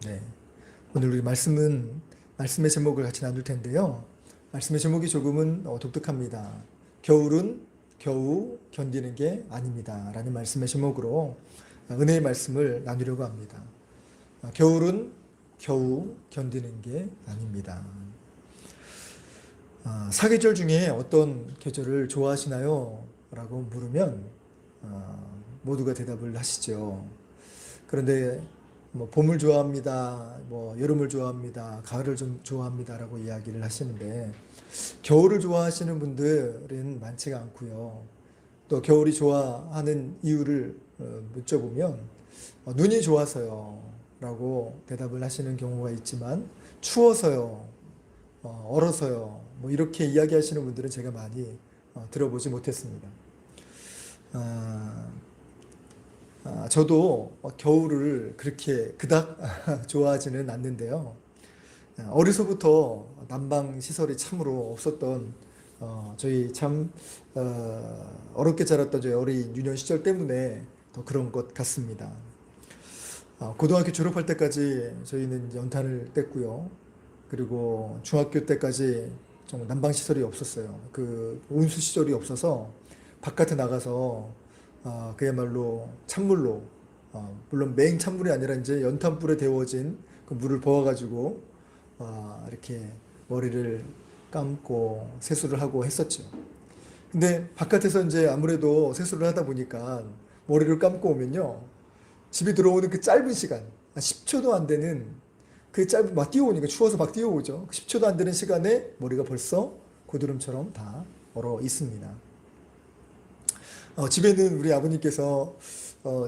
네. 오늘 우리 말씀의 제목을 같이 나눌 텐데요. 말씀의 제목이 조금은 독특합니다. 겨울은 겨우 견디는 게 아닙니다. 라는 말씀의 제목으로 은혜의 말씀을 나누려고 합니다. 겨울은 겨우 견디는 게 아닙니다. 사계절 중에 어떤 계절을 좋아하시나요? 라고 물으면 모두가 대답을 하시죠. 그런데 봄을 좋아합니다. 여름을 좋아합니다. 가을을 좀 좋아합니다라고 이야기를 하시는데 겨울을 좋아하시는 분들은 많지가 않고요. 또 겨울이 좋아하는 이유를 여쭤보면 눈이 좋아서요라고 대답을 하시는 경우가 있지만 추워서요, 얼어서요, 이렇게 이야기하시는 분들은 제가 많이 들어보지 못했습니다. 저도 겨울을 그렇게 그닥 좋아하지는 않는데요. 어려서부터 난방 시설이 참으로 없었던 저희 참 어렵게 자랐던 저희 어린 유년 시절 때문에 더 그런 것 같습니다. 고등학교 졸업할 때까지 저희는 연탄을 뗐고요. 그리고 중학교 때까지 좀 난방 시설이 없었어요. 그 온수 시설이 없어서 바깥에 나가서 그야말로 찬물로, 물론 맹 찬물이 아니라 이제 연탄불에 데워진 그 물을 부어가지고 이렇게 머리를 감고 세수를 하고 했었죠. 근데 바깥에서 이제 아무래도 세수를 하다 보니까 머리를 감고 오면요, 집에 들어오는 그 짧은 시간, 10초도 안 되는 그 짧은, 막 뛰어오니까 추워서 막 뛰어오죠. 10초도 안 되는 시간에 머리가 벌써 고드름처럼 다 얼어 있습니다. 집에는 우리 아버님께서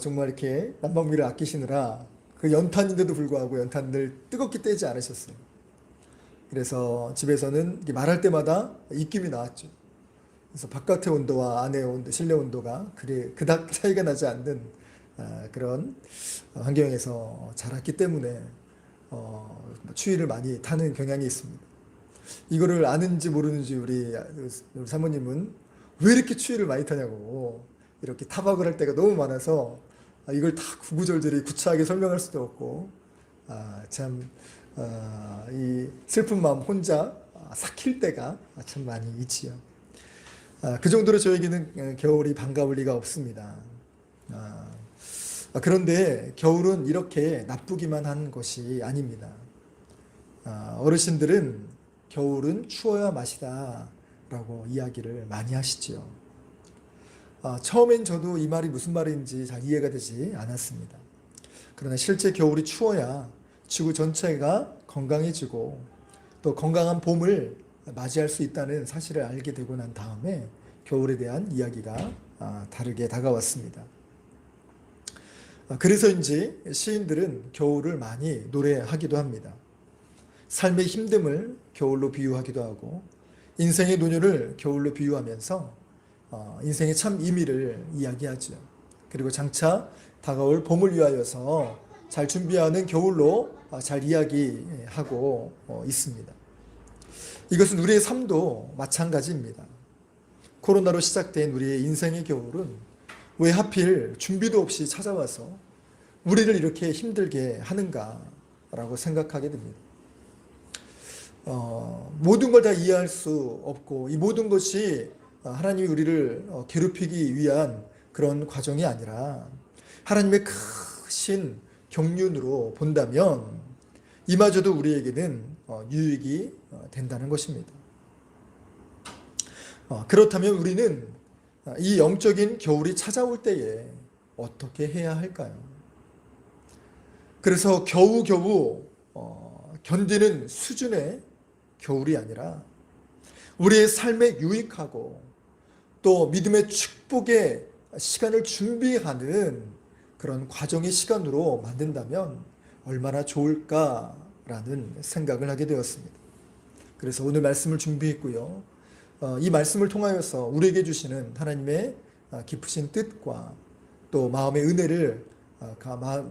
정말 이렇게 난방비를 아끼시느라 그 연탄인데도 불구하고 연탄을 뜨겁게 떼지 않으셨어요. 그래서 집에서는 말할 때마다 입김이 나왔죠. 그래서 바깥의 온도와 안의 온도, 실내 온도가 그닥 차이가 나지 않는 그런 환경에서 자랐기 때문에 추위를 많이 타는 경향이 있습니다. 이거를 아는지 모르는지 우리 사모님은 왜 이렇게 추위를 많이 타냐고 이렇게 타박을 할 때가 너무 많아서 이걸 다 구구절절히 구차하게 설명할 수도 없고 이 슬픈 마음 혼자 삭힐 때가 참 많이 있지요. 그 정도로 저에게는 겨울이 반가울 리가 없습니다. 그런데 겨울은 이렇게 나쁘기만 한 것이 아닙니다. 어르신들은 겨울은 추워야 맛이다 라고 이야기를 많이 하시죠. 처음엔 저도 이 말이 무슨 말인지 잘 이해가 되지 않았습니다. 그러나 실제 겨울이 추워야 지구 전체가 건강해지고 또 건강한 봄을 맞이할 수 있다는 사실을 알게 되고 난 다음에 겨울에 대한 이야기가 다르게 다가왔습니다. 그래서인지 시인들은 겨울을 많이 노래하기도 합니다. 삶의 힘듦을 겨울로 비유하기도 하고 인생의 노년을 겨울로 비유하면서 인생의 참 의미를 이야기하죠. 그리고 장차 다가올 봄을 위하여서 잘 준비하는 겨울로 잘 이야기하고 있습니다. 이것은 우리의 삶도 마찬가지입니다. 코로나로 시작된 우리의 인생의 겨울은 왜 하필 준비도 없이 찾아와서 우리를 이렇게 힘들게 하는가라고 생각하게 됩니다. 모든 걸 다 이해할 수 없고 이 모든 것이 하나님이 우리를 괴롭히기 위한 그런 과정이 아니라 하나님의 크신 경륜으로 본다면 이마저도 우리에게는 유익이 된다는 것입니다. 그렇다면 우리는 이 영적인 겨울이 찾아올 때에 어떻게 해야 할까요? 그래서 겨우겨우 견디는 수준의 겨울이 아니라 우리의 삶에 유익하고 또 믿음의 축복의 시간을 준비하는 그런 과정의 시간으로 만든다면 얼마나 좋을까라는 생각을 하게 되었습니다. 그래서 오늘 말씀을 준비했고요. 이 말씀을 통하여서 우리에게 주시는 하나님의 깊으신 뜻과 또 마음의 은혜를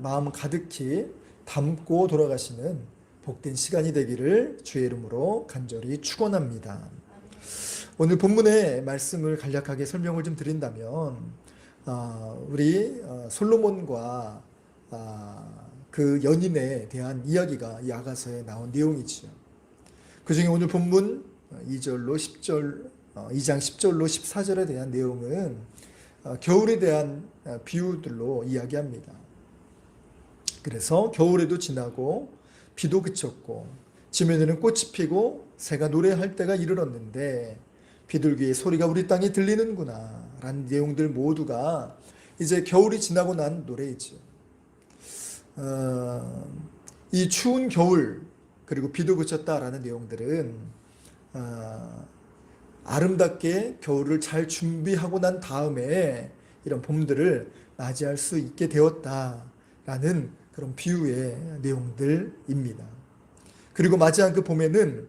마음 가득히 담고 돌아가시는 복된 시간이 되기를 주의 이름으로 간절히 축원합니다. 오늘 본문의 말씀을 간략하게 설명을 좀 드린다면 우리 솔로몬과 그 연인에 대한 이야기가 이 아가서에 나온 내용이지요. 그중에 오늘 본문 2장 10절로 14절에 대한 내용은 겨울에 대한 비유들로 이야기합니다. 그래서 겨울에도 지나고 비도 그쳤고 지면에는 꽃이 피고 새가 노래할 때가 이르렀는데 비둘기의 소리가 우리 땅에 들리는구나 라는 내용들 모두가 이제 겨울이 지나고 난 노래이죠. 이 추운 겨울 그리고 비도 그쳤다라는 내용들은 아름답게 겨울을 잘 준비하고 난 다음에 이런 봄들을 맞이할 수 있게 되었다라는 그런 비유의 내용들입니다. 그리고 맞이한 그 봄에는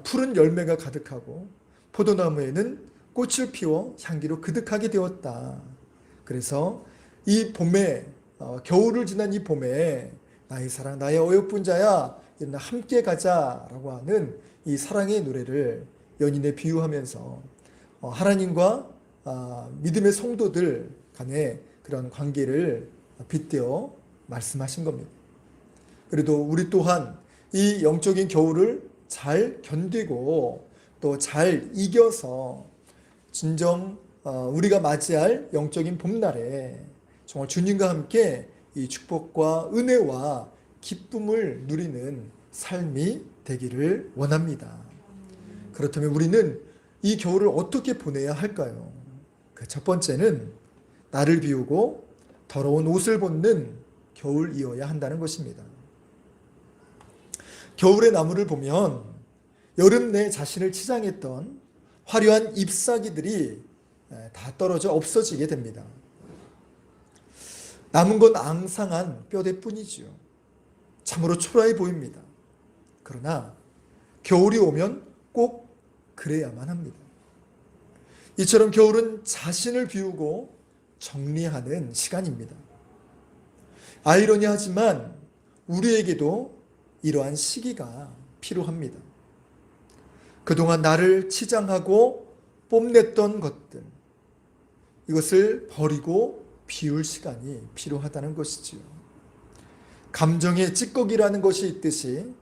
푸른 열매가 가득하고 포도나무에는 꽃을 피워 향기로 그득하게 되었다. 그래서 이 봄에 겨울을 지난 이 봄에 나의 사랑 나의 어여쁜 자야 함께 가자라고 하는 이 사랑의 노래를 연인에 비유하면서 하나님과 믿음의 성도들 간의 그런 관계를 빗대어 말씀하신 겁니다. 그래도 우리 또한 이 영적인 겨울을 잘 견디고 또 잘 이겨서 진정 우리가 맞이할 영적인 봄날에 정말 주님과 함께 이 축복과 은혜와 기쁨을 누리는 삶이 되기를 원합니다. 그렇다면 우리는 이 겨울을 어떻게 보내야 할까요? 그 첫 번째는 나를 비우고 더러운 옷을 벗는 겨울이어야 한다는 것입니다. 겨울의 나무를 보면 여름 내 자신을 치장했던 화려한 잎사귀들이 다 떨어져 없어지게 됩니다. 남은 건 앙상한 뼈대뿐이지요. 참으로 초라해 보입니다. 그러나 겨울이 오면 꼭 그래야만 합니다. 이처럼 겨울은 자신을 비우고 정리하는 시간입니다. 아이러니하지만 우리에게도 이러한 시기가 필요합니다. 그동안 나를 치장하고 뽐냈던 것들, 이것을 버리고 비울 시간이 필요하다는 것이지요. 감정의 찌꺼기라는 것이 있듯이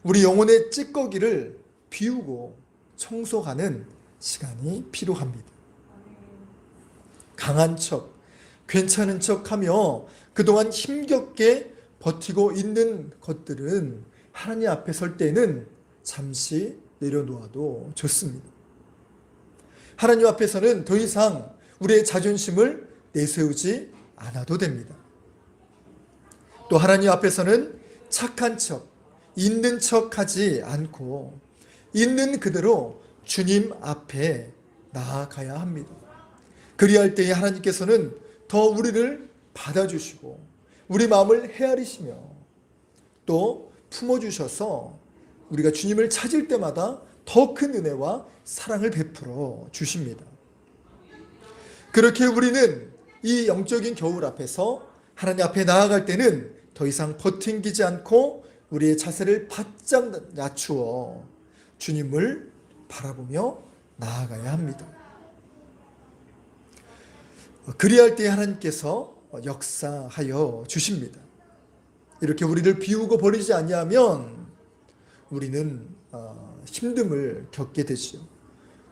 우리 영혼의 찌꺼기를 비우고 청소하는 시간이 필요합니다. 강한 척, 괜찮은 척 하며 그동안 힘겹게 버티고 있는 것들은 하나님 앞에 설 때는 잠시 내려놓아도 좋습니다. 하나님 앞에서는 더 이상 우리의 자존심을 내세우지 않아도 됩니다. 또 하나님 앞에서는 착한 척, 있는 척 하지 않고 있는 그대로 주님 앞에 나아가야 합니다. 그리할 때에 하나님께서는 더 우리를 받아주시고 우리 마음을 헤아리시며 또 품어주셔서 우리가 주님을 찾을 때마다 더 큰 은혜와 사랑을 베풀어 주십니다. 그렇게 우리는 이 영적인 겨울 앞에서 하나님 앞에 나아갈 때는 더 이상 버팅기지 않고 우리의 자세를 바짝 낮추어 주님을 바라보며 나아가야 합니다. 그리할 때 하나님께서 역사하여 주십니다. 이렇게 우리를 비우고 버리지 아니하면 우리는 힘듦을 겪게 되죠.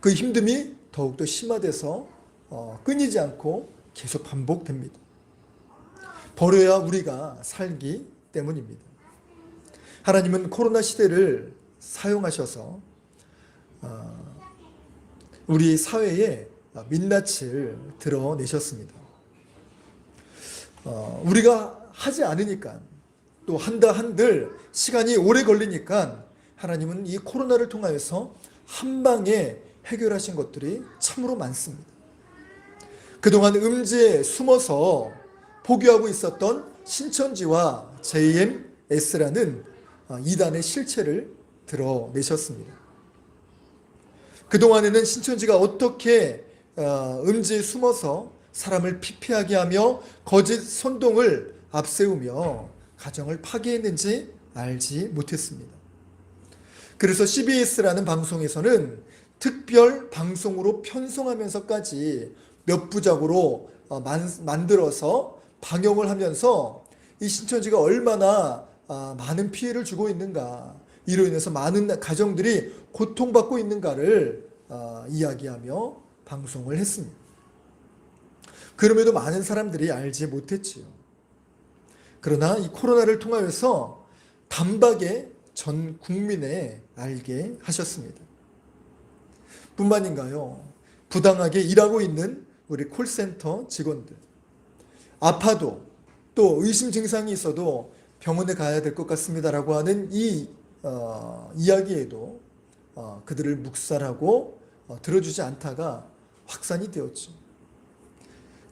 그 힘듦이 더욱더 심화돼서 끊이지 않고 계속 반복됩니다. 버려야 우리가 살기 때문입니다. 하나님은 코로나 시대를 사용하셔서 우리 사회에 민낯을 드러내셨습니다. 우리가 하지 않으니까 또 한들 시간이 오래 걸리니까 하나님은 이 코로나를 통하여서 한 방에 해결하신 것들이 참으로 많습니다. 그동안 음지에 숨어서 포기하고 있었던 신천지와 JMS라는 이단의 실체를 드러내셨습니다. 그동안에는 신천지가 어떻게 음지에 숨어서 사람을 피폐하게 하며 거짓 선동을 앞세우며 가정을 파괴했는지 알지 못했습니다. 그래서 CBS라는 방송에서는 특별 방송으로 편성하면서까지 몇 부작으로 만들어서 방영을 하면서 이 신천지가 얼마나 많은 피해를 주고 있는가, 이로 인해서 많은 가정들이 고통받고 있는가를 이야기하며 방송을 했습니다. 그럼에도 많은 사람들이 알지 못했지요. 그러나 이 코로나를 통하여서 단박에 전 국민에 알게 하셨습니다. 뿐만인가요? 부당하게 일하고 있는 우리 콜센터 직원들, 아파도 또 의심 증상이 있어도 병원에 가야 될 것 같습니다라고 하는 이 이야기에도 그들을 묵살하고 들어주지 않다가 확산이 되었죠.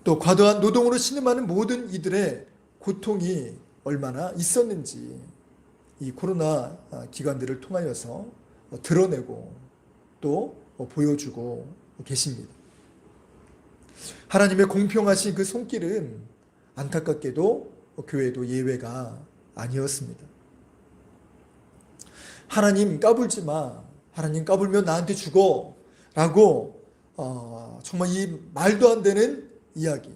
또 과도한 노동으로 신음하는 모든 이들의 고통이 얼마나 있었는지 이 코로나 기간들을 통하여서 드러내고 또 보여주고 계십니다. 하나님의 공평하신 그 손길은 안타깝게도 교회도 예외가 아니었습니다. 하나님 까불지 마, 하나님 까불면 나한테 죽어 라고 정말 이 말도 안 되는 이야기,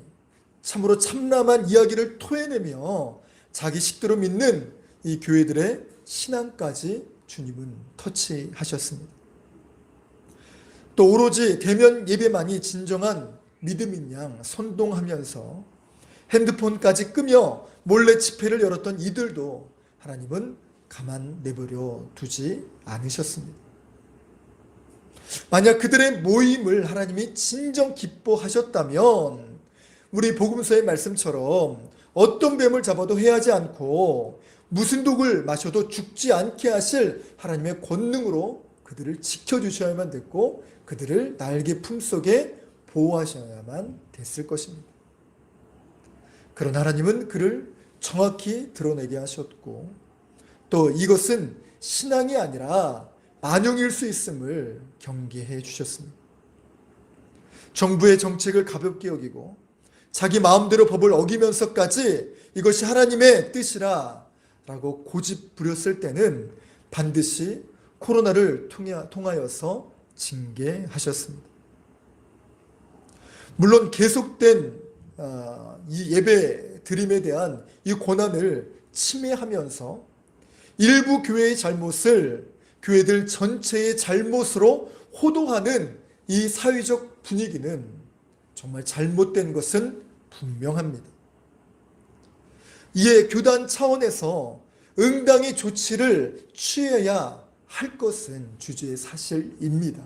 참으로 참람한 이야기를 토해내며 자기 식대로 믿는 이 교회들의 신앙까지 주님은 터치하셨습니다. 또 오로지 대면 예배만이 진정한 믿음인 양 선동하면서 핸드폰까지 끄며 몰래 집회를 열었던 이들도 하나님은 가만 내버려 두지 않으셨습니다. 만약 그들의 모임을 하나님이 진정 기뻐하셨다면 우리 복음서의 말씀처럼 어떤 뱀을 잡아도 해하지 않고 무슨 독을 마셔도 죽지 않게 하실 하나님의 권능으로 그들을 지켜주셔야만 됐고 그들을 날개 품속에 보호하셔야만 됐을 것입니다. 그러나 하나님은 그를 정확히 드러내게 하셨고 또 이것은 신앙이 아니라 만용일 수 있음을 경계해 주셨습니다. 정부의 정책을 가볍게 여기고 자기 마음대로 법을 어기면서까지 이것이 하나님의 뜻이라 라고 고집 부렸을 때는 반드시 코로나를 통하여서 징계하셨습니다. 물론 계속된 이 예배 드림에 대한 이 권한을 침해하면서 일부 교회의 잘못을 교회들 전체의 잘못으로 호도하는 이 사회적 분위기는 정말 잘못된 것은 분명합니다. 이에 교단 차원에서 응당의 조치를 취해야 할 것은 주제의 사실입니다.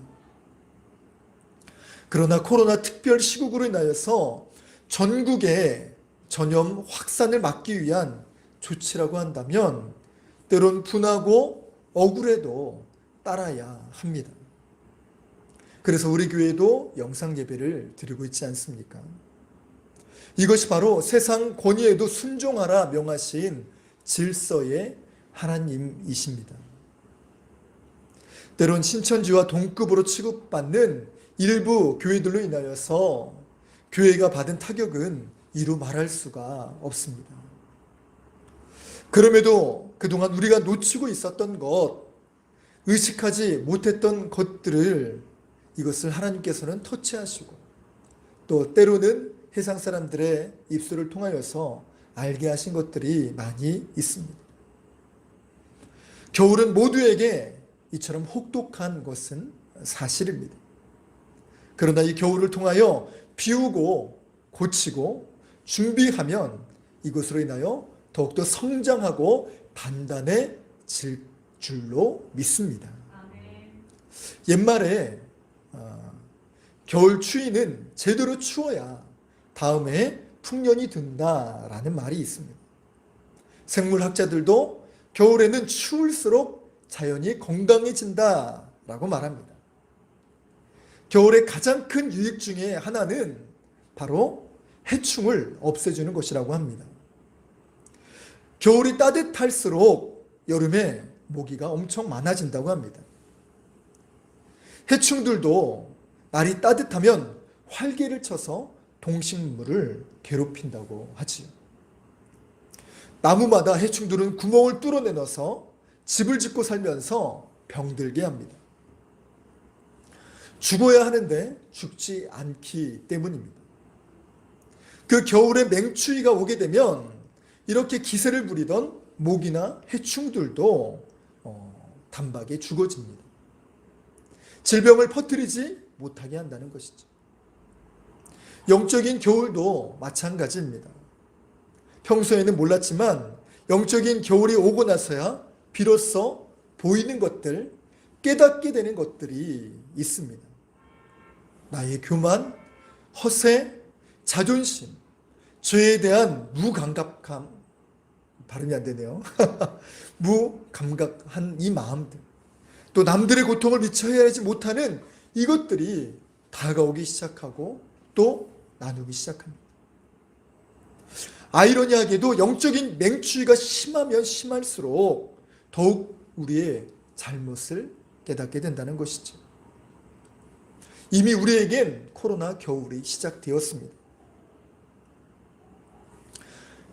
그러나 코로나 특별 시국으로 인하여서 전국에 전염 확산을 막기 위한 조치라고 한다면 때론 분하고 억울해도 따라야 합니다. 그래서 우리 교회도 영상 예배를 드리고 있지 않습니까? 이것이 바로 세상 권위에도 순종하라 명하신 질서의 하나님이십니다. 때론 신천지와 동급으로 취급받는 일부 교회들로 인하여서 교회가 받은 타격은 이루 말할 수가 없습니다. 그럼에도 그동안 우리가 놓치고 있었던 것, 의식하지 못했던 것들을 이것을 하나님께서는 터치하시고 또 때로는 세상 사람들의 입술을 통하여서 알게 하신 것들이 많이 있습니다. 겨울은 모두에게 이처럼 혹독한 것은 사실입니다. 그러나 이 겨울을 통하여 비우고 고치고 준비하면 이것으로 인하여 더욱더 성장하고 단단해질 줄로 믿습니다. 옛말에 겨울 추위는 제대로 추워야 다음에 풍년이 든다라는 말이 있습니다. 생물학자들도 겨울에는 추울수록 자연이 건강해진다라고 말합니다. 겨울의 가장 큰 유익 중에 하나는 바로 해충을 없애주는 것이라고 합니다. 겨울이 따뜻할수록 여름에 모기가 엄청 많아진다고 합니다. 해충들도 날이 따뜻하면 활개를 쳐서 동식물을 괴롭힌다고 하지요. 나무마다 해충들은 구멍을 뚫어내놔서 집을 짓고 살면서 병들게 합니다. 죽어야 하는데 죽지 않기 때문입니다. 그 겨울에 맹추위가 오게 되면 이렇게 기세를 부리던 모기나 해충들도 단박에 죽어집니다. 질병을 퍼뜨리지 못하게 한다는 것이죠. 영적인 겨울도 마찬가지입니다. 평소에는 몰랐지만 영적인 겨울이 오고 나서야 비로소 보이는 것들, 깨닫게 되는 것들이 있습니다. 나의 교만, 허세, 자존심, 죄에 대한 무감각함, 발음이 안 되네요. 무감각한 이 마음들, 또 남들의 고통을 미처 헤아리지 못하는 이것들이 다가오기 시작하고 또 나누기 시작합니다. 아이러니하게도 영적인 맹추위가 심하면 심할수록 더욱 우리의 잘못을 깨닫게 된다는 것이죠. 이미 우리에겐 코로나 겨울이 시작되었습니다.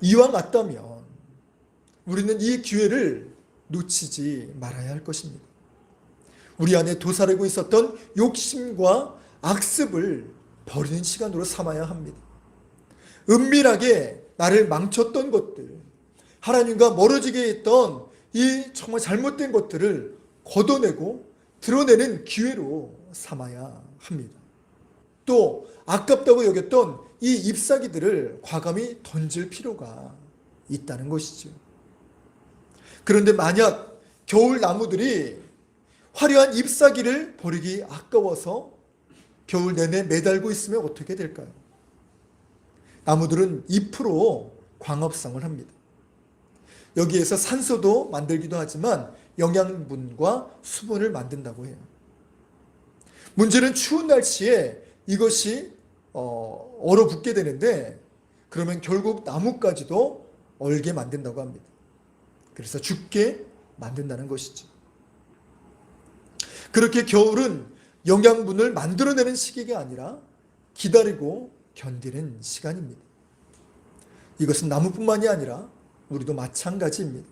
이와 같다면 우리는 이 기회를 놓치지 말아야 할 것입니다. 우리 안에 도사리고 있었던 욕심과 악습을 버리는 시간으로 삼아야 합니다. 은밀하게 나를 망쳤던 것들, 하나님과 멀어지게 했던 이 정말 잘못된 것들을 걷어내고 드러내는 기회로 삼아야 합니다. 또 아깝다고 여겼던 이 잎사귀들을 과감히 던질 필요가 있다는 것이죠. 그런데 만약 겨울 나무들이 화려한 잎사귀를 버리기 아까워서 겨울 내내 매달고 있으면 어떻게 될까요? 나무들은 잎으로 광합성을 합니다. 여기에서 산소도 만들기도 하지만 영양분과 수분을 만든다고 해요. 문제는 추운 날씨에 이것이 얼어붙게 되는데 그러면 결국 나무까지도 얼게 만든다고 합니다. 그래서 죽게 만든다는 것이죠. 그렇게 겨울은 영양분을 만들어내는 시기가 아니라 기다리고 견디는 시간입니다. 이것은 나무뿐만이 아니라 우리도 마찬가지입니다.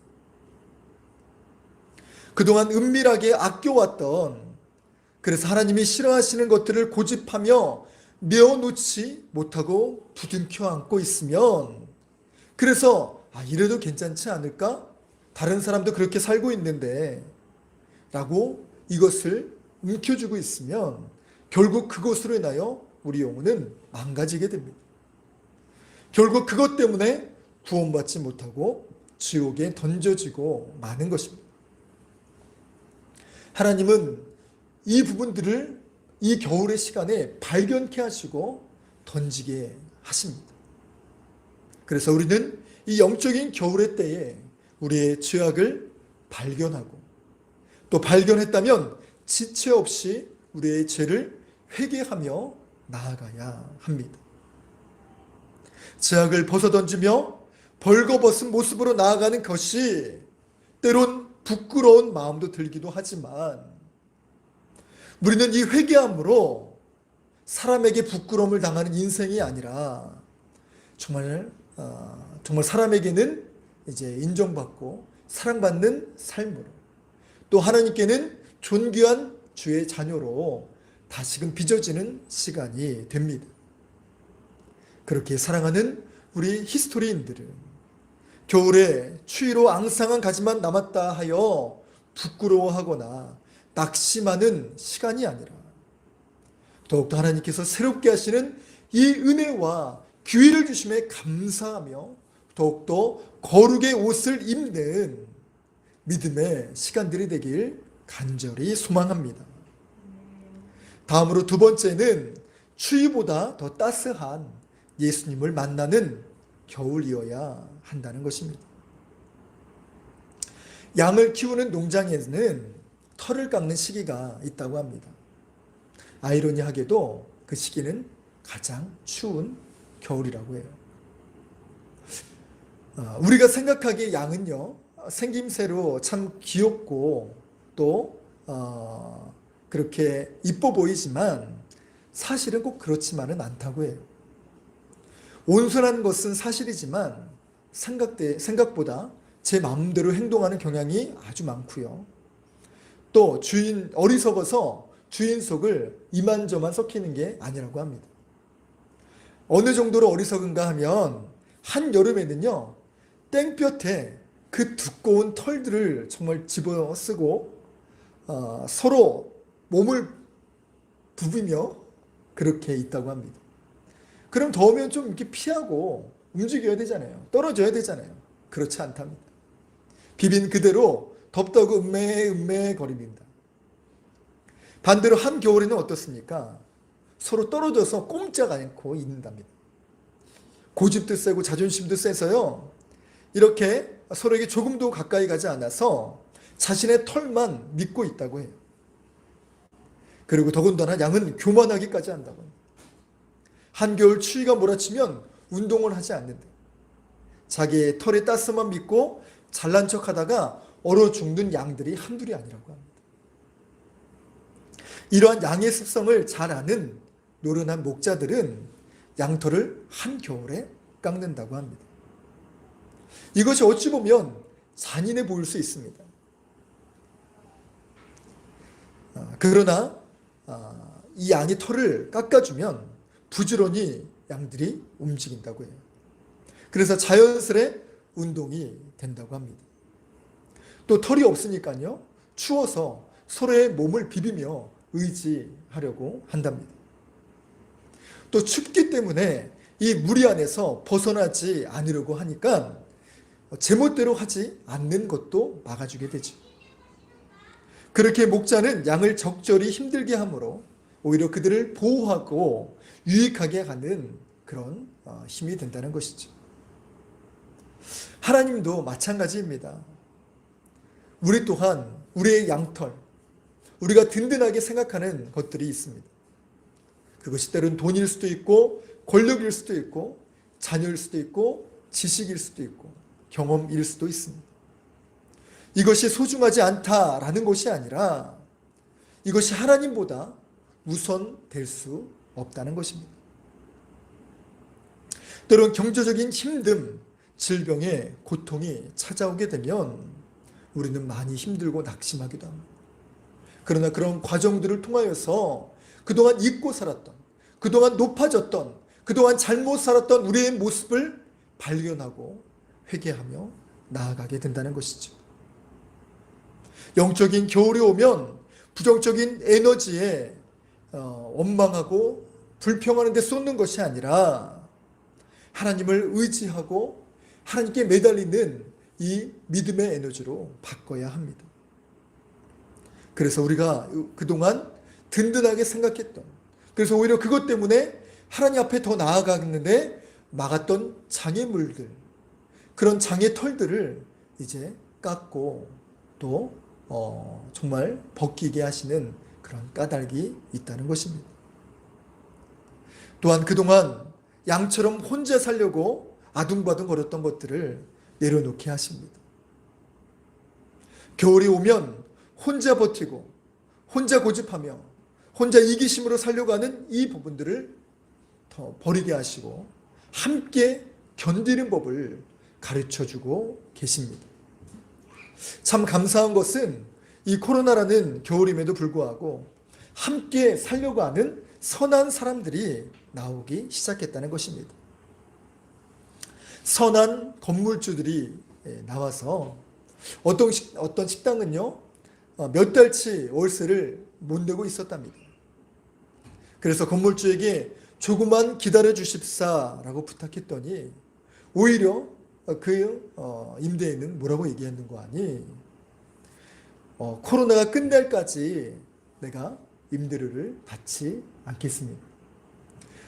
그동안 은밀하게 아껴왔던, 그래서 하나님이 싫어하시는 것들을 고집하며 내어놓지 못하고 부둥켜 안고 있으면, 그래서 이래도 괜찮지 않을까? 다른 사람도 그렇게 살고 있는데 라고 이것을 움켜쥐고 있으면 결국 그것으로 인하여 우리 영혼은 망가지게 됩니다. 결국 그것 때문에 구원받지 못하고 지옥에 던져지고 마는 것입니다. 하나님은 이 부분들을 이 겨울의 시간에 발견케 하시고 던지게 하십니다. 그래서 우리는 이 영적인 겨울의 때에 우리의 죄악을 발견하고 또 발견했다면 지체 없이 우리의 죄를 회개하며 나아가야 합니다. 죄악을 벗어던지며 벌거벗은 모습으로 나아가는 것이 때론 부끄러운 마음도 들기도 하지만 우리는 이 회개함으로 사람에게 부끄러움을 당하는 인생이 아니라 정말 사람에게는 이제 인정받고 사랑받는 삶으로 또 하나님께는 존귀한 주의 자녀로 다시금 빚어지는 시간이 됩니다. 그렇게 사랑하는 우리 히스토리인들은 겨울에 추위로 앙상한 가지만 남았다 하여 부끄러워하거나 낙심하는 시간이 아니라 더욱더 하나님께서 새롭게 하시는 이 은혜와 기회를 주심에 감사하며 더욱더 거룩의 옷을 입는 믿음의 시간들이 되길 간절히 소망합니다. 다음으로 두 번째는 추위보다 더 따스한 예수님을 만나는 겨울이어야 한다는 것입니다. 양을 키우는 농장에는 털을 깎는 시기가 있다고 합니다. 아이러니하게도 그 시기는 가장 추운 겨울이라고 해요. 우리가 생각하기에 양은요, 생김새로 참 귀엽고 또 그렇게 이뻐 보이지만 사실은 꼭 그렇지만은 않다고 해요. 온순한 것은 사실이지만 생각보다 제 마음대로 행동하는 경향이 아주 많고요. 또 어리석어서 주인 속을 이만저만 썩히는 게 아니라고 합니다. 어느 정도로 어리석은가 하면 한여름에는요, 땡볕에 그 두꺼운 털들을 정말 집어쓰고 서로 몸을 부비며 그렇게 있다고 합니다. 그럼 더우면 좀 이렇게 피하고 움직여야 되잖아요. 떨어져야 되잖아요. 그렇지 않답니다. 비빈 그대로 덥다고 음매음매 거립니다. 반대로 한겨울에는 어떻습니까? 서로 떨어져서 꼼짝 않고 있는답니다. 고집도 세고 자존심도 세서요. 이렇게 서로에게 조금도 가까이 가지 않아서 자신의 털만 믿고 있다고 해요. 그리고 더군다나 양은 교만하기까지 한다고 합니다. 한겨울 추위가 몰아치면 운동을 하지 않는다. 자기의 털의 따스만 믿고 잘난 척하다가 얼어 죽는 양들이 한둘이 아니라고 합니다. 이러한 양의 습성을 잘 아는 노련한 목자들은 양털을 한겨울에 깎는다고 합니다. 이것이 어찌 보면 잔인해 보일 수 있습니다. 그러나 이 양이 털을 깎아주면 부지런히 양들이 움직인다고 해요. 그래서 자연스레 운동이 된다고 합니다. 또 털이 없으니까요. 추워서 서로의 몸을 비비며 의지하려고 한답니다. 또 춥기 때문에 이 무리 안에서 벗어나지 않으려고 하니까 제멋대로 하지 않는 것도 막아주게 되죠. 그렇게 목자는 양을 적절히 힘들게 함으로 오히려 그들을 보호하고 유익하게 하는 그런 힘이 된다는 것이죠. 하나님도 마찬가지입니다. 우리 또한 우리의 양털, 우리가 든든하게 생각하는 것들이 있습니다. 그것이 때로는 돈일 수도 있고 권력일 수도 있고 자녀일 수도 있고 지식일 수도 있고 경험일 수도 있습니다. 이것이 소중하지 않다라는 것이 아니라 이것이 하나님보다 우선될 수 없다는 것입니다. 때론 경제적인 힘듦, 질병의 고통이 찾아오게 되면 우리는 많이 힘들고 낙심하기도 합니다. 그러나 그런 과정들을 통하여서 그동안 잊고 살았던, 그동안 높아졌던, 그동안 잘못 살았던 우리의 모습을 발견하고 회개하며 나아가게 된다는 것이죠. 영적인 겨울이 오면 부정적인 에너지에 원망하고 불평하는 데 쏟는 것이 아니라 하나님을 의지하고 하나님께 매달리는 이 믿음의 에너지로 바꿔야 합니다. 그래서 우리가 그동안 든든하게 생각했던, 그래서 오히려 그것 때문에 하나님 앞에 더 나아가는데 막았던 장애물들, 그런 장애 털들을 이제 깎고 또 정말 벗기게 하시는 그런 까닭이 있다는 것입니다. 또한 그동안 양처럼 혼자 살려고 아둥바둥 거렸던 것들을 내려놓게 하십니다. 겨울이 오면 혼자 버티고 혼자 고집하며 혼자 이기심으로 살려고 하는 이 부분들을 더 버리게 하시고 함께 견디는 법을 가르쳐주고 계십니다. 참 감사한 것은 이 코로나라는 겨울임에도 불구하고 함께 살려고 하는 선한 사람들이 나오기 시작했다는 것입니다. 선한 건물주들이 나와서 어떤 식당은요 몇 달치 월세를 못 내고 있었답니다. 그래서 건물주에게 조금만 기다려 주십사라고 부탁했더니 오히려 그 임대인은 뭐라고 얘기했는 거 아니? 코로나가 끝날까지 내가 임대료를 받지 않겠습니다.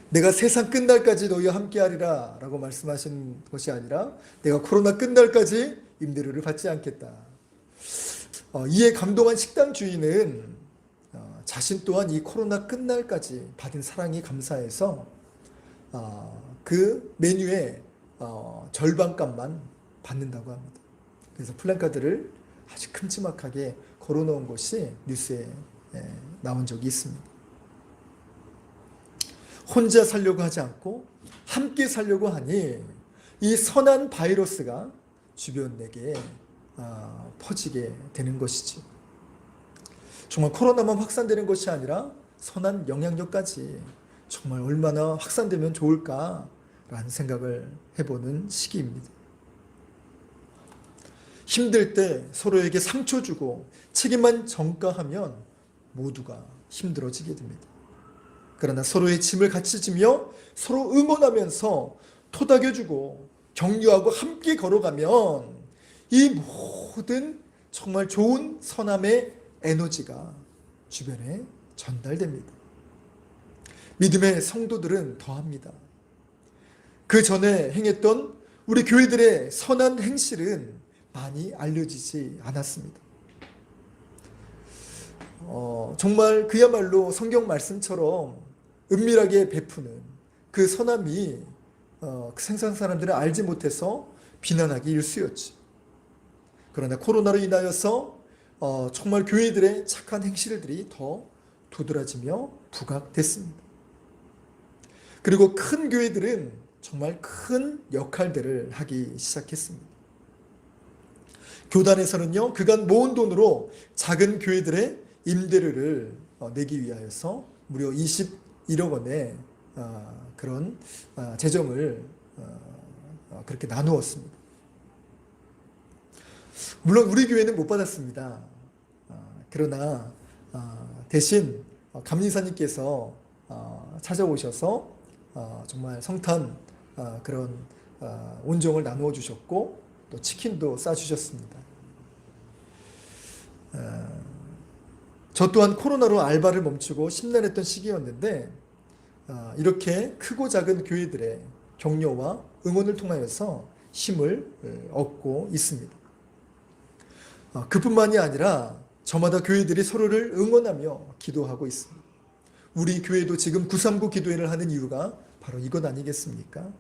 내가 세상 끝날까지 너희와 함께하리라 라고 말씀하신 것이 아니라 내가 코로나 끝날까지 임대료를 받지 않겠다. 이에 감동한 식당 주인은 자신 또한 이 코로나 끝날까지 받은 사랑이 감사해서 그 메뉴에 절반값만 받는다고 합니다. 그래서 플랜카드를 아주 큼지막하게 걸어놓은 것이 뉴스에 나온 적이 있습니다. 혼자 살려고 하지 않고 함께 살려고 하니 이 선한 바이러스가 주변 내게 퍼지게 되는 것이지. 정말 코로나만 확산되는 것이 아니라 선한 영향력까지 정말 얼마나 확산되면 좋을까라는 생각을 해보는 시기입니다. 힘들 때 서로에게 상처 주고 책임만 전가하면 모두가 힘들어지게 됩니다. 그러나 서로의 짐을 같이 지며 서로 응원하면서 토닥여주고 격려하고 함께 걸어가면 이 모든 정말 좋은 선함의 에너지가 주변에 전달됩니다. 믿음의 성도들은 더합니다. 그 전에 행했던 우리 교회들의 선한 행실은 많이 알려지지 않았습니다. 정말 그야말로 성경 말씀처럼 은밀하게 베푸는 그 선함이 생산 사람들은 알지 못해서 비난하기 일쑤였지. 그러나 코로나로 인하여서 정말 교회들의 착한 행실들이 더 도드라지며 부각됐습니다. 그리고 큰 교회들은 정말 큰 역할들을 하기 시작했습니다. 교단에서는요, 그간 모은 돈으로 작은 교회들의 임대료를 내기 위하여서 무려 21억 원의 그런 재정을 그렇게 나누었습니다. 물론 우리 교회는 못 받았습니다. 그러나 대신 감리사님께서 찾아오셔서 정말 성탄 그런 온정을 나누어 주셨고 또 치킨도 싸주셨습니다. 저 또한 코로나로 알바를 멈추고 심란했던 시기였는데 이렇게 크고 작은 교회들의 격려와 응원을 통하여서 힘을 얻고 있습니다. 그뿐만이 아니라 저마다 교회들이 서로를 응원하며 기도하고 있습니다. 우리 교회도 지금 939 기도회를 하는 이유가 바로 이것 아니겠습니까?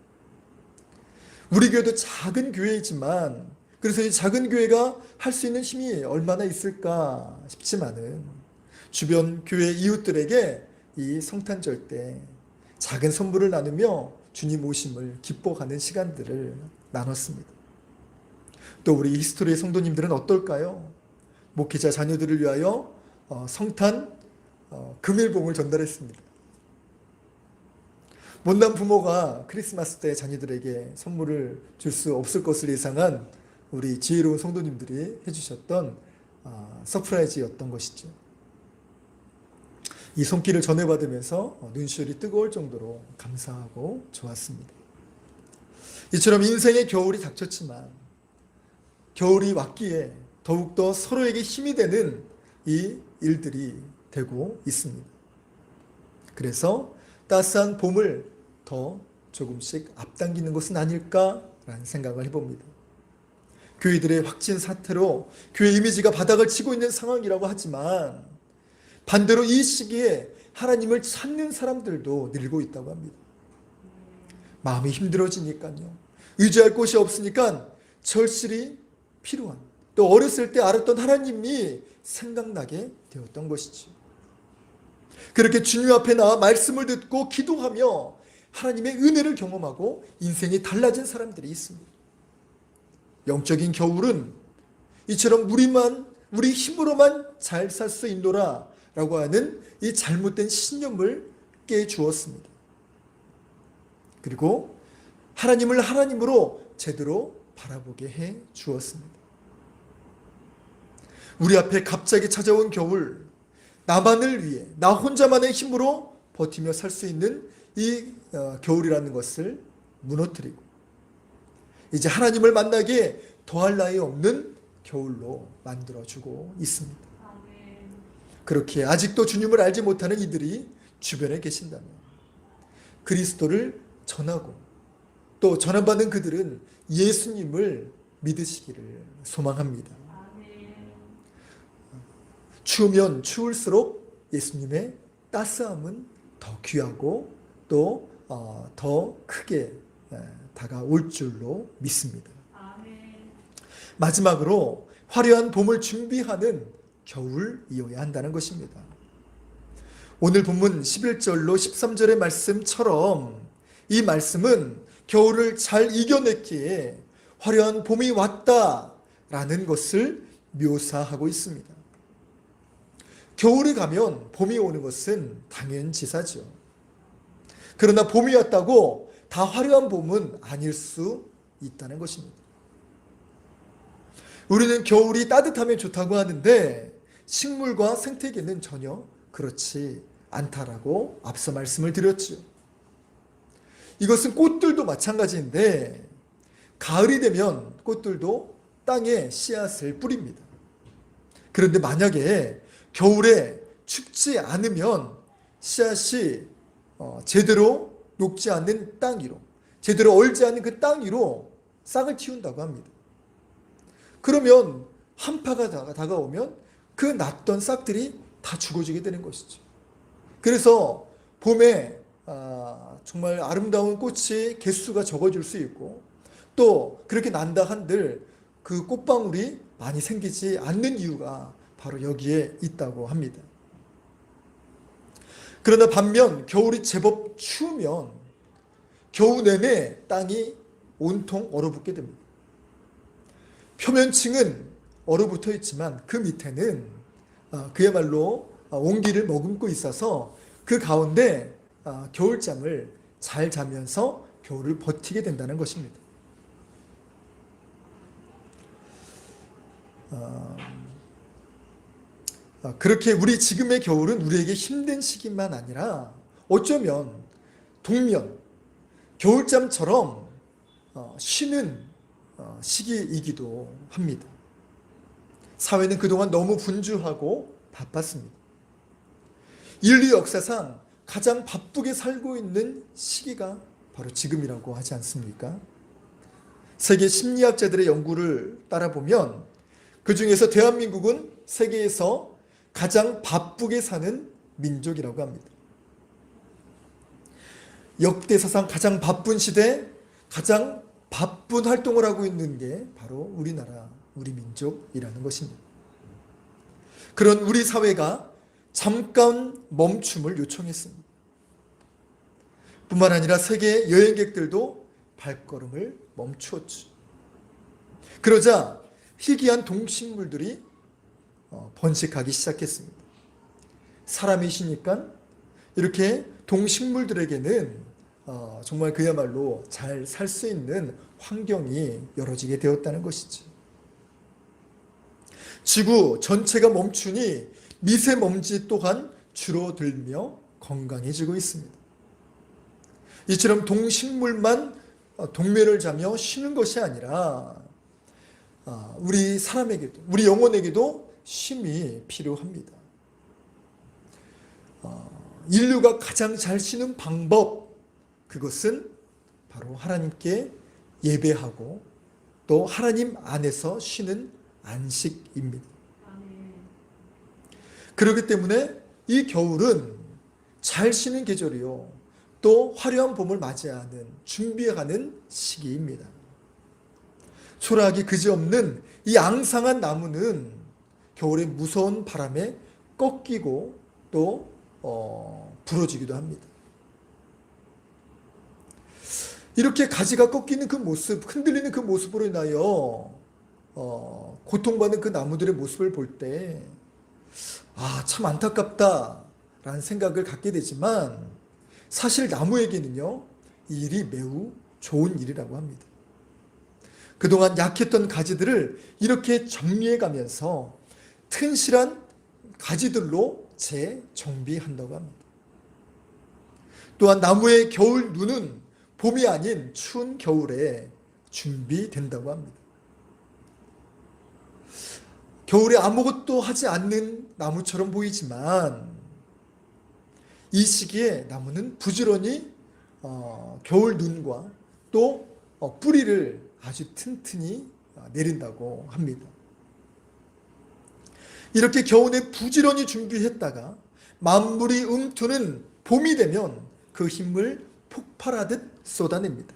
우리 교회도 작은 교회이지만 그래서 이 작은 교회가 할 수 있는 힘이 얼마나 있을까 싶지만은 주변 교회 이웃들에게 이 성탄절 때 작은 선물을 나누며 주님 오심을 기뻐하는 시간들을 나눴습니다. 또 우리 히스토리의 성도님들은 어떨까요? 목회자 자녀들을 위하여 성탄 금일봉을 전달했습니다. 못난 부모가 크리스마스 때 자녀들에게 선물을 줄 수 없을 것을 예상한 우리 지혜로운 성도님들이 해주셨던 서프라이즈였던 것이죠. 이 손길을 전해받으면서 눈시울이 뜨거울 정도로 감사하고 좋았습니다. 이처럼 인생의 겨울이 닥쳤지만 겨울이 왔기에 더욱더 서로에게 힘이 되는 이 일들이 되고 있습니다. 그래서 따스한 봄을 더 조금씩 앞당기는 것은 아닐까라는 생각을 해봅니다. 교회들의 확진 사태로 교회 이미지가 바닥을 치고 있는 상황이라고 하지만 반대로 이 시기에 하나님을 찾는 사람들도 늘고 있다고 합니다. 마음이 힘들어지니까요. 의지할 곳이 없으니까 절실히 필요한 또 어렸을 때 알았던 하나님이 생각나게 되었던 것이죠. 그렇게 주님 앞에 나와 말씀을 듣고 기도하며 하나님의 은혜를 경험하고 인생이 달라진 사람들이 있습니다. 영적인 겨울은 이처럼 우리 힘으로만 잘 살 수 있노라 라고 하는 이 잘못된 신념을 깨주었습니다. 그리고 하나님을 하나님으로 제대로 바라보게 해 주었습니다. 우리 앞에 갑자기 찾아온 겨울, 나만을 위해 나 혼자만의 힘으로 버티며 살 수 있는 이 겨울이라는 것을 무너뜨리고 이제 하나님을 만나기에 더할 나위 없는 겨울로 만들어주고 있습니다. 그렇게 아직도 주님을 알지 못하는 이들이 주변에 계신다면 그리스도를 전하고 또 전함받은 그들은 예수님을 믿으시기를 소망합니다. 추우면 추울수록 예수님의 따스함은 더 귀하고 또 더 크게 다가올 줄로 믿습니다. 마지막으로 화려한 봄을 준비하는 겨울이어야 한다는 것입니다. 오늘 본문 11절로 13절의 말씀처럼 이 말씀은 겨울을 잘 이겨냈기에 화려한 봄이 왔다라는 것을 묘사하고 있습니다. 겨울이 가면 봄이 오는 것은 당연지사죠. 그러나 봄이 왔다고 다 화려한 봄은 아닐 수 있다는 것입니다. 우리는 겨울이 따뜻하면 좋다고 하는데 식물과 생태계는 전혀 그렇지 않다라고 앞서 말씀을 드렸지요. 이것은 꽃들도 마찬가지인데 가을이 되면 꽃들도 땅에 씨앗을 뿌립니다. 그런데 만약에 겨울에 춥지 않으면 씨앗이 제대로 녹지 않는 땅 위로, 제대로 얼지 않은 그 땅 위로 싹을 틔운다고 합니다. 그러면 한파가 다가오면 그 났던 싹들이 다 죽어지게 되는 것이죠. 그래서 봄에 정말 아름다운 꽃이 개수가 적어질 수 있고 또 그렇게 난다 한들 그 꽃방울이 많이 생기지 않는 이유가 바로 여기에 있다고 합니다. 그러나 반면 겨울이 제법 추우면 겨우 내내 땅이 온통 얼어붙게 됩니다. 표면층은 얼어붙어 있지만 그 밑에는 그야말로 온기를 머금고 있어서 그 가운데 겨울잠을 잘 자면서 겨울을 버티게 된다는 것입니다. 그렇게 우리 지금의 겨울은 우리에게 힘든 시기만 아니라 어쩌면 동면, 겨울잠처럼 쉬는 시기이기도 합니다. 사회는 그동안 너무 분주하고 바빴습니다. 인류 역사상 가장 바쁘게 살고 있는 시기가 바로 지금이라고 하지 않습니까? 세계 심리학자들의 연구를 따라보면 그 중에서 대한민국은 세계에서 가장 바쁘게 사는 민족이라고 합니다. 역대사상 가장 바쁜 시대, 가장 바쁜 활동을 하고 있는 게 바로 우리나라, 우리 민족이라는 것입니다. 그런 우리 사회가 잠깐 멈춤을 요청했습니다. 뿐만 아니라 세계 여행객들도 발걸음을 멈추었죠. 그러자 희귀한 동식물들이 번식하기 시작했습니다. 사람이시니까 이렇게 동식물들에게는 정말 그야말로 잘 살 수 있는 환경이 열어지게 되었다는 것이죠. 지구 전체가 멈추니 미세먼지 또한 줄어들며 건강해지고 있습니다. 이처럼 동식물만 동면을 자며 쉬는 것이 아니라 우리 사람에게도, 우리 영혼에게도 쉼이 필요합니다. 인류가 가장 잘 쉬는 방법, 그것은 바로 하나님께 예배하고 또 하나님 안에서 쉬는 안식입니다. 그렇기 때문에 이 겨울은 잘 쉬는 계절이요, 또 화려한 봄을 맞이하는, 준비하는 시기입니다. 초라하기 그지없는 이 앙상한 나무는 겨울의 무서운 바람에 꺾이고 또 부러지기도 합니다. 이렇게 가지가 꺾이는 그 모습, 흔들리는 그 모습으로 인하여 고통받는 그 나무들의 모습을 볼 때 참 안타깝다라는 생각을 갖게 되지만 사실 나무에게는요, 이 일이 매우 좋은 일이라고 합니다. 그동안 약했던 가지들을 이렇게 정리해 가면서 튼실한 가지들로 재정비한다고 합니다. 또한 나무의 겨울 눈은 봄이 아닌 추운 겨울에 준비된다고 합니다. 겨울에 아무것도 하지 않는 나무처럼 보이지만 이 시기에 나무는 부지런히 겨울 눈과 또 뿌리를 아주 튼튼히 내린다고 합니다. 이렇게 겨울에 부지런히 준비했다가 만물이 움트는 봄이 되면 그 힘을 폭발하듯 쏟아냅니다.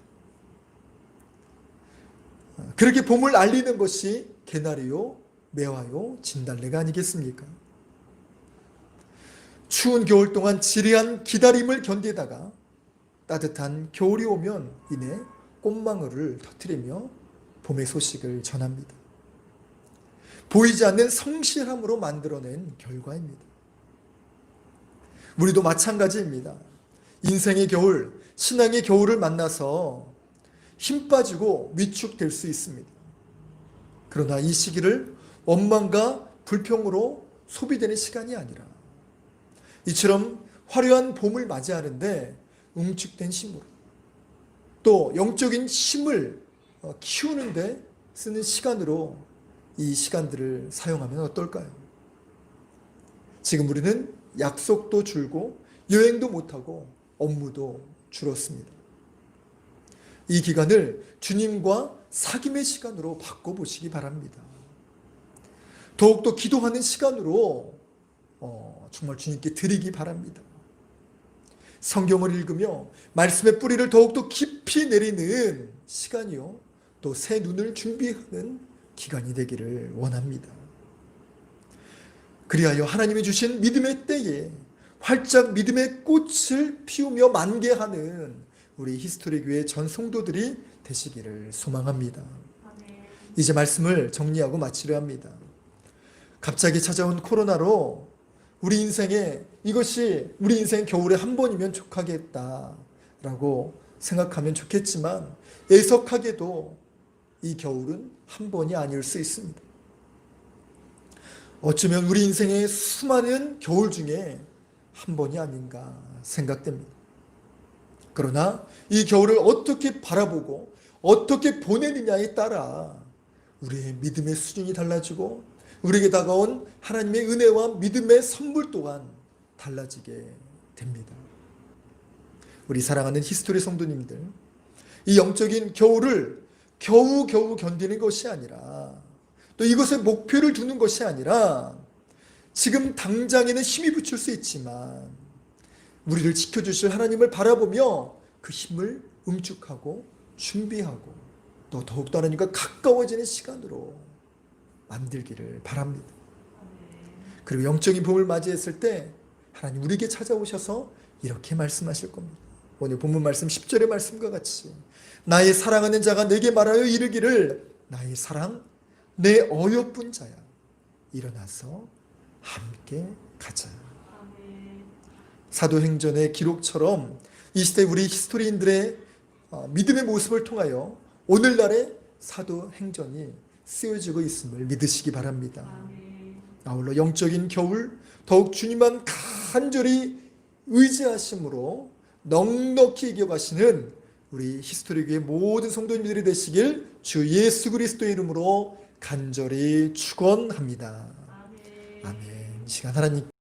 그렇게 봄을 알리는 것이 개나리요, 매화요, 진달래가 아니겠습니까? 추운 겨울 동안 지리한 기다림을 견디다가 따뜻한 겨울이 오면 이내 꽃망울을 터뜨리며 봄의 소식을 전합니다. 보이지 않는 성실함으로 만들어낸 결과입니다. 우리도 마찬가지입니다. 인생의 겨울, 신앙의 겨울을 만나서 힘 빠지고 위축될 수 있습니다. 그러나 이 시기를 원망과 불평으로 소비되는 시간이 아니라 이처럼 화려한 봄을 맞이하는데 응축된 힘으로 또 영적인 힘을 키우는데 쓰는 시간으로 이 시간들을 사용하면 어떨까요? 지금 우리는 약속도 줄고 여행도 못하고 업무도 줄었습니다. 이 기간을 주님과 사귐의 시간으로 바꿔보시기 바랍니다. 더욱더 기도하는 시간으로 정말 주님께 드리기 바랍니다. 성경을 읽으며 말씀의 뿌리를 더욱더 깊이 내리는 시간이요, 또 새 눈을 준비하는 기간이 되기를 원합니다. 그리하여 하나님이 주신 믿음의 때에 활짝 믿음의 꽃을 피우며 만개하는 우리 히스토리 교회 전 성도들이 되시기를 소망합니다. 이제 말씀을 정리하고 마치려 합니다. 갑자기 찾아온 코로나로 우리 인생에 이것이 우리 인생 겨울에 한 번이면 족하겠다라고 생각하면 좋겠지만 애석하게도 이 겨울은 한 번이 아닐 수 있습니다. 어쩌면 우리 인생의 수많은 겨울 중에 한 번이 아닌가 생각됩니다. 그러나 이 겨울을 어떻게 바라보고 어떻게 보내느냐에 따라 우리의 믿음의 수준이 달라지고 우리에게 다가온 하나님의 은혜와 믿음의 선물 또한 달라지게 됩니다. 우리 사랑하는 히스토리 성도님들, 이 영적인 겨울을 겨우겨우 견디는 것이 아니라 또 이것에 목표를 두는 것이 아니라 지금 당장에는 힘이 붙일 수 있지만 우리를 지켜주실 하나님을 바라보며 그 힘을 응축하고 준비하고 또 더욱더 하나님과 가까워지는 시간으로 만들기를 바랍니다. 그리고 영적인 봄을 맞이했을 때 하나님 우리에게 찾아오셔서 이렇게 말씀하실 겁니다. 오늘 본문 말씀 10절의 말씀과 같이 나의 사랑하는 자가 내게 말하여 이르기를 나의 사랑 내 어여쁜 자야 일어나서 함께 가자. 사도행전의 기록처럼 이 시대 우리 히스토리인들의 믿음의 모습을 통하여 오늘날의 사도행전이 쓰여지고 있음을 믿으시기 바랍니다. 아울러 영적인 겨울 더욱 주님만 간절히 의지하심으로 넉넉히 이겨가시는 우리 히스토리교회 모든 성도님들이 되시길 주 예수 그리스도의 이름으로 간절히 축원합니다. 아멘. 이 시간 하나님